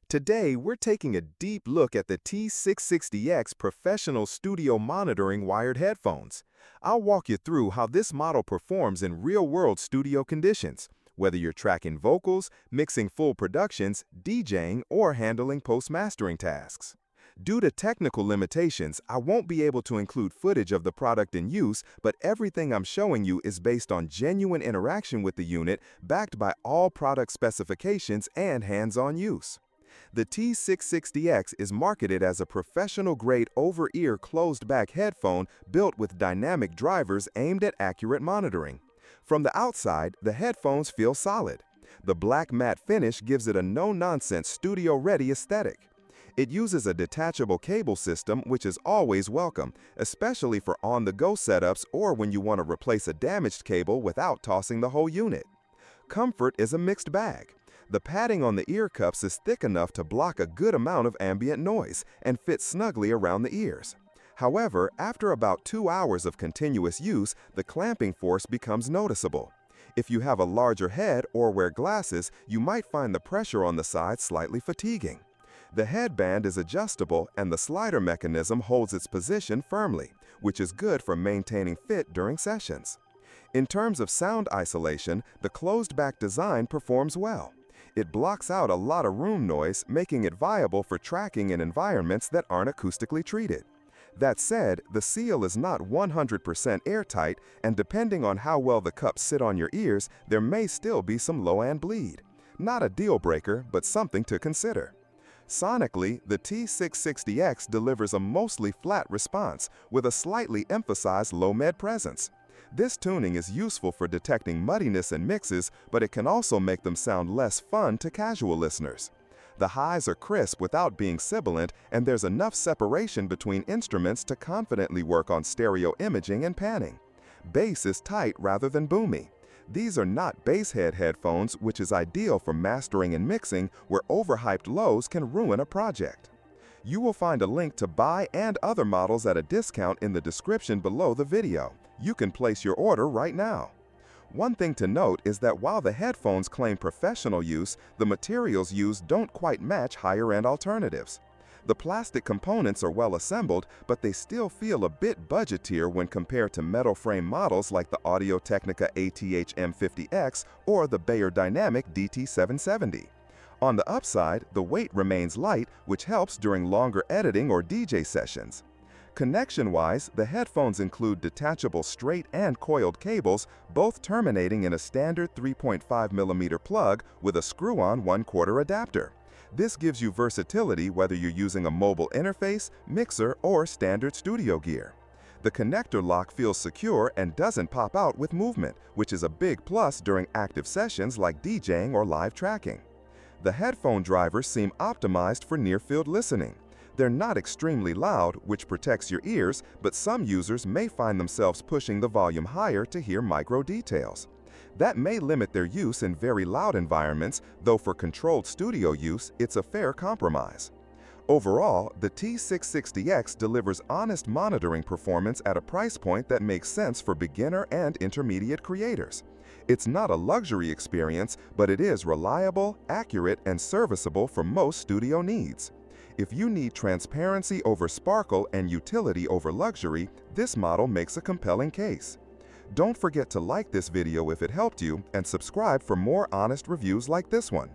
Today, we're taking a deep look at the Ti660X Professional Studio Monitoring Wired Headphones. I'll walk you through how this model performs in real-world studio conditions, whether you're tracking vocals, mixing full productions, DJing, or handling post-mastering tasks. Due to technical limitations, I won't be able to include footage of the product in use, but everything I'm showing you is based on genuine interaction with the unit, backed by all product specifications and hands-on use. The Ti660X is marketed as a professional-grade over-ear closed-back headphone built with dynamic drivers aimed at accurate monitoring. From the outside, the headphones feel solid. The black matte finish gives it a no-nonsense studio-ready aesthetic. It uses a detachable cable system, which is always welcome, especially for on-the-go setups or when you want to replace a damaged cable without tossing the whole unit. Comfort is a mixed bag. The padding on the ear cups is thick enough to block a good amount of ambient noise and fit snugly around the ears. However, after about 2 hours of continuous use, the clamping force becomes noticeable. If you have a larger head or wear glasses, you might find the pressure on the side slightly fatiguing. The headband is adjustable and the slider mechanism holds its position firmly, which is good for maintaining fit during sessions. In terms of sound isolation, the closed-back design performs well. It blocks out a lot of room noise, making it viable for tracking in environments that aren't acoustically treated. That said, the seal is not 100% airtight, and depending on how well the cups sit on your ears, there may still be some low-end bleed. Not a deal breaker, but something to consider. Sonically, the Ti660X delivers a mostly flat response with a slightly emphasized low-med presence. This tuning is useful for detecting muddiness in mixes, but it can also make them sound less fun to casual listeners. The highs are crisp without being sibilant, and there's enough separation between instruments to confidently work on stereo imaging and panning. Bass is tight rather than boomy. These are not bass head headphones, which is ideal for mastering and mixing, where overhyped lows can ruin a project. You will find a link to buy and other models at a discount in the description below the video. You can place your order right now. One thing to note is that while the headphones claim professional use, the materials used don't quite match higher-end alternatives. The plastic components are well assembled, but they still feel a bit budgetier when compared to metal frame models like the Audio-Technica ATH-M50X or the Beyerdynamic DT770. On the upside, the weight remains light, which helps during longer editing or DJ sessions. Connection-wise, the headphones include detachable straight and coiled cables, both terminating in a standard 3.5mm plug with a screw-on 1/4 adapter. This gives you versatility whether you're using a mobile interface, mixer, or standard studio gear. The connector lock feels secure and doesn't pop out with movement, which is a big plus during active sessions like DJing or live tracking. The headphone drivers seem optimized for near-field listening. They're not extremely loud, which protects your ears, but some users may find themselves pushing the volume higher to hear micro details. That may limit their use in very loud environments, though for controlled studio use, it's a fair compromise. Overall, the Ti660X delivers honest monitoring performance at a price point that makes sense for beginner and intermediate creators. It's not a luxury experience, but it is reliable, accurate, and serviceable for most studio needs. If you need transparency over sparkle and utility over luxury, this model makes a compelling case. Don't forget to like this video if it helped you and subscribe for more honest reviews like this one.